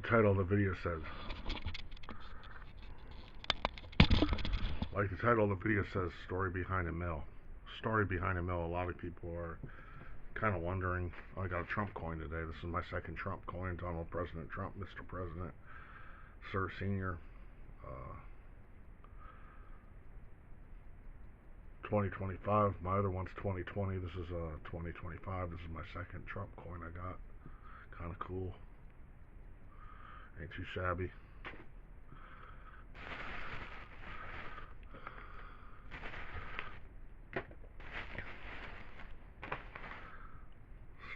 the title of the video says. Like the title of the video says, story behind Emil. Story behind Emil. A lot of people are kind of wondering. I got a Trump coin today. This is my second Trump coin. Donald President Trump, Mr. President, Sir Senior. 2025. My other one's 2020. This is 2025. This is my second Trump coin I got. Kind of cool. Ain't too shabby.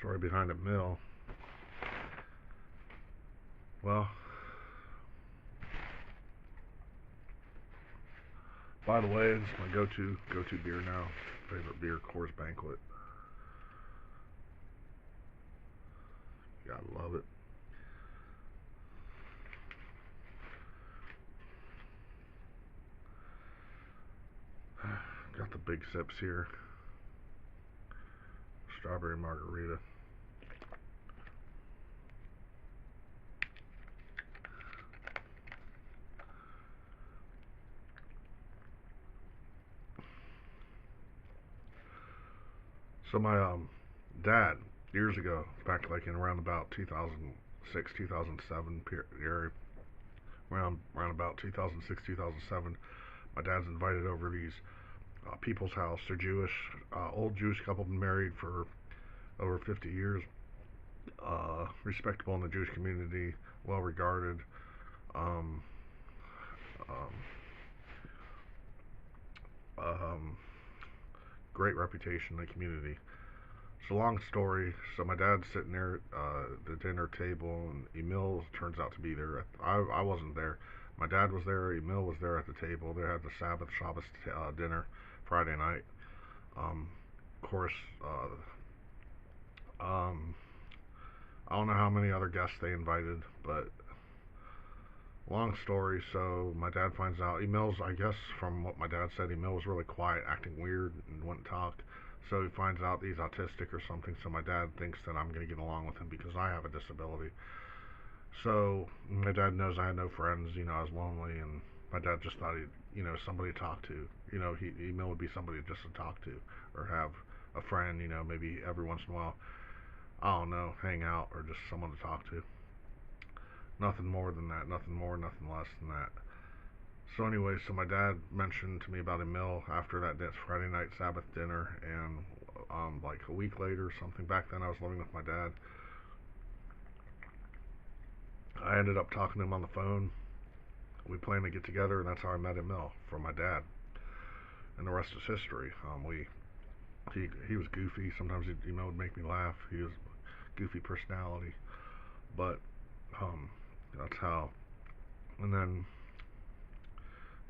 Story behind Emil. Well, by the way, this is my go-to beer now. Favorite beer, Coors Banquet. Gotta love it. Got the big sips here. Strawberry margarita. So my dad, years ago, back like in around about 2006, 2007 period, around about 2006, 2007, my dad's invited over these people's house. They're Jewish, old Jewish couple, been married for over 50 years, respectable in the Jewish community, well regarded. Um, um, Great reputation in the community. It's a long story. So my dad's sitting there at the dinner table, and Emil turns out to be there. I wasn't there. My dad was there. Emil was there at the table. They had the Sabbath Shabbos dinner Friday night. Of course, I don't know how many other guests they invited, but long story. So my dad finds out Emil's, I guess from what my dad said, Emil was really quiet, acting weird, and wouldn't talk. So he finds out he's autistic or something. So my dad thinks that I'm going to get along with him because I have a disability. So my dad knows I had no friends. I was lonely, and my dad just thought he'd, somebody to talk to. Emil would be somebody just to talk to or have a friend. Maybe every once in a while, I don't know, hang out or just someone to talk to. Nothing more than that. Nothing more, nothing less than that. So anyway, so my dad mentioned to me about Emil after that Friday night Sabbath dinner, and like a week later or something. Back then I was living with my dad. I ended up talking to him on the phone. We planned to get together, and that's how I met Emil, from my dad. And the rest is history. He was goofy. Sometimes Emil would make me laugh. He was a goofy personality, but that's how. And then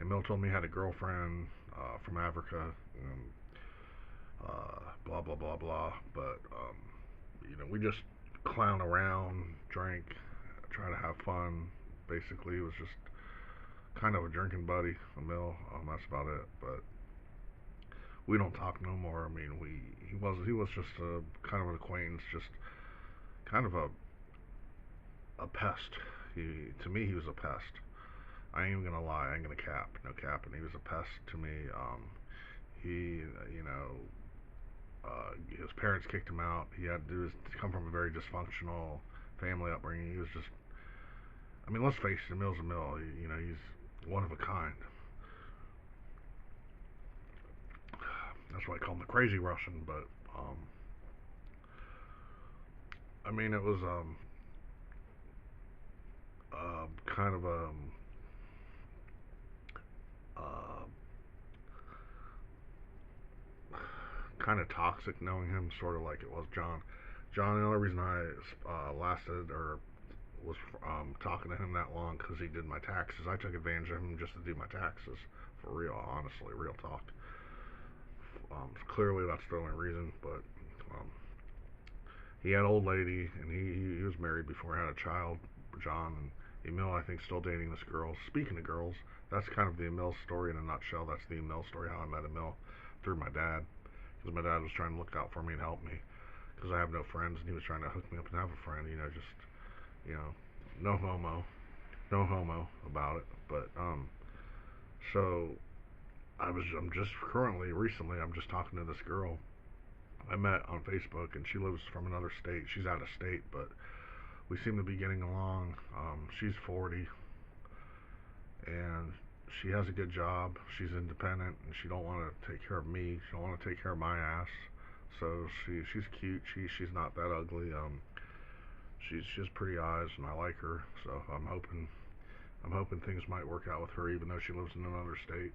Emil told me he had a girlfriend from Africa, and blah blah blah blah. But we just clown around, drink, try to have fun. Basically, it was just kind of a drinking buddy, Emil. That's about it. But we don't talk no more. I mean, he was just a kind of an acquaintance, just kind of a pest. To me, he was a pest. I ain't even gonna lie. I ain't gonna cap. No cap. And he was a pest to me. He, his parents kicked him out. He had to come from a very dysfunctional family upbringing. He was just. I mean, let's face it. Emil's Emil. He's one of a kind. That's why I call him the crazy Russian. But I mean, it was kind of kind of toxic knowing him, sort of like it was John. John, the only reason I lasted or was talking to him that long because he did my taxes. I took advantage of him just to do my taxes, for real, honestly, real talk. Clearly, that's the only reason, but he had an old lady, and he was married before he had a child, John, and Emil, I think, still dating this girl. Speaking of girls, that's kind of the Emil story in a nutshell. That's the Emil story, how I met Emil, through my dad, because my dad was trying to look out for me and help me, because I have no friends, and he was trying to hook me up and have a friend, just, no homo, no homo about it. But so I'm just currently recently I'm just talking to this girl I met on Facebook, and she lives from another state. She's out of state, but we seem to be getting along. She's 40, and she has a good job. She's independent, and she don't want to take care of me. She don't want to take care of my ass. So she's cute. She's not that ugly. She has pretty eyes, and I like her. So I'm hoping things might work out with her, even though she lives in another state.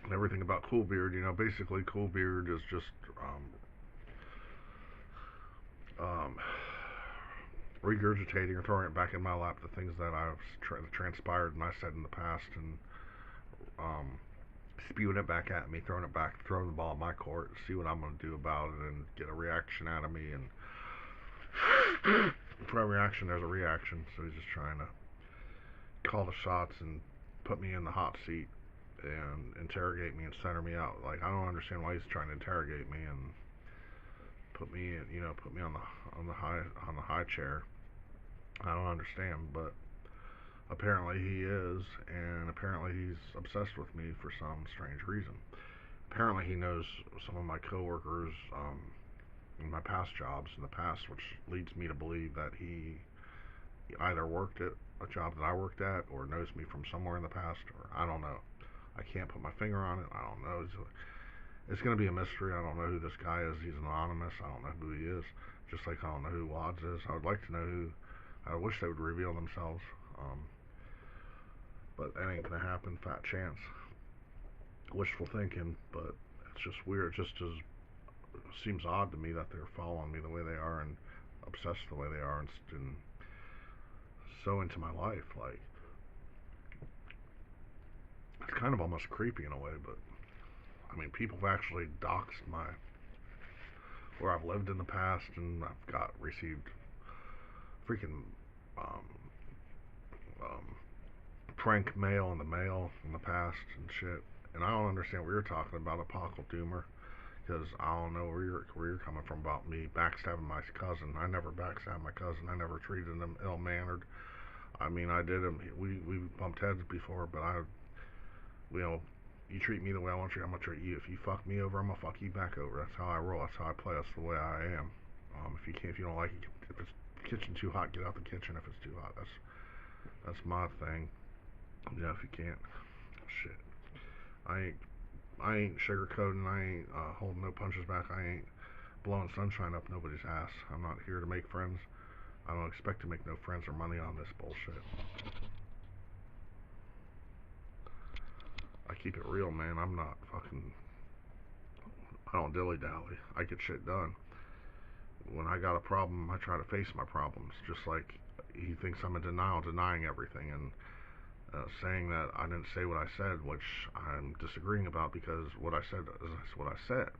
And everything about Cool Beard, basically Cool Beard is just um, regurgitating or throwing it back in my lap the things that I've transpired and I said in the past, and um, spewing it back at me, throwing the ball in my court, see what I'm going to do about it, and get a reaction out of me. And for every reaction, there's a reaction. So he's just trying to call the shots and put me in the hot seat and interrogate me and center me out. Like, I don't understand why he's trying to interrogate me and put me in, put me on the high chair. I don't understand, but apparently he is, and apparently he's obsessed with me for some strange reason. Apparently he knows some of my coworkers in my past jobs in the past, which leads me to believe that he either worked at a job that I worked at or knows me from somewhere in the past, or I don't know. I can't put my finger on it. I don't know. It's going to be a mystery. I don't know who this guy is. He's anonymous. I don't know who he is. Just like I don't know who Wads is. I would like to know who. I wish they would reveal themselves. But that ain't going to happen. Fat chance. Wishful thinking, but it's just weird. It seems odd to me that they're following me the way they are and obsessed the way they are and so into my life. Like, it's kind of almost creepy in a way, but I mean, people have actually doxed where I've lived in the past, and I've received freaking um, um, prank mail in the past and shit. And I don't understand what you're talking about, Apocalypse Doomer, because I don't know where you're coming from about me backstabbing my cousin. I never backstabbed my cousin. I never treated him ill-mannered. I mean, I did him. We bumped heads before, but you treat me the way I want you, I'm gonna treat you. If you fuck me over, I'm gonna fuck you back over. That's how I roll. That's how I play. That's the way I am. If you don't like it, if it's kitchen too hot, get out the kitchen. If it's too hot, that's my thing. Yeah, if you can't, shit. I ain't sugarcoating. I ain't holding no punches back. I ain't blowing sunshine up nobody's ass. I'm not here to make friends. I don't expect to make no friends or money on this bullshit. I keep it real, man. I'm not fucking. I don't dilly dally. I get shit done. When I got a problem, I try to face my problems. Just like he thinks I'm in denial, denying everything, and saying that I didn't say what I said, which I'm disagreeing about, because what I said is what I said.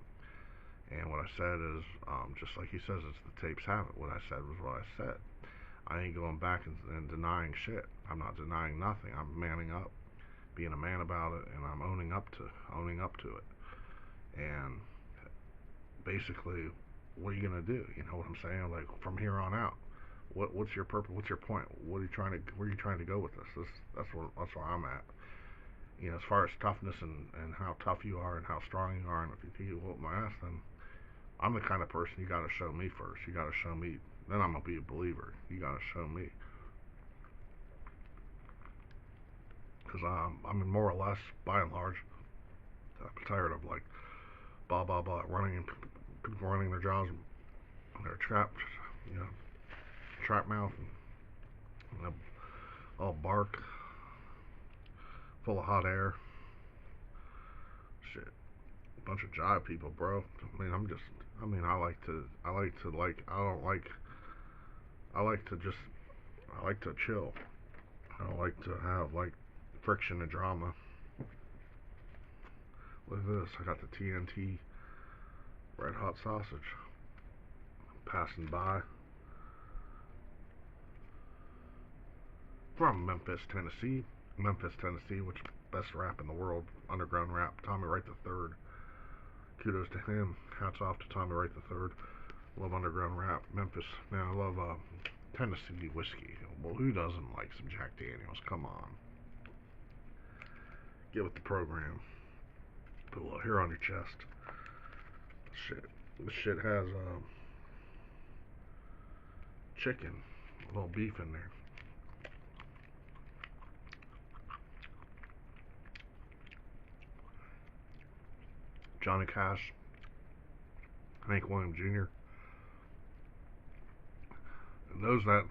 And what I said is, just like he says, it's the tapes have it. What I said was what I said. I ain't going back and denying shit. I'm not denying nothing. I'm manning up, being a man about it, and I'm owning up to it. And basically, what are you gonna do? You know what I'm saying? Like, from here on out, what's your purpose? What's your point? Where are you trying to go with this? That's where I'm at. As far as toughness and how tough you are and how strong you are, and if you think you whoop my ass, then I'm the kind of person you got to show me first. You got to show me. Then I'm gonna be a believer. You got to show me. Because I mean, more or less, by and large, I'm tired of like blah blah blah people running their jobs and they're trapped, trap mouth and all bark, full of hot air. Shit, bunch of jive people, bro. I mean, I like to chill. I don't like to have like friction and drama. Look at this. I got the TNT red hot sausage passing by from Memphis, Tennessee, which best rap in the world, underground rap. Tommy Wright the Third kudos to him. Hats off to Tommy Wright III. Love underground rap. Memphis, man, I love Tennessee whiskey. Well, who doesn't like some Jack Daniels? Come on. Get with the program. Put a little hair on your chest. Shit. This shit has chicken, a little beef in there. Johnny Cash, Hank Williams Jr. And those that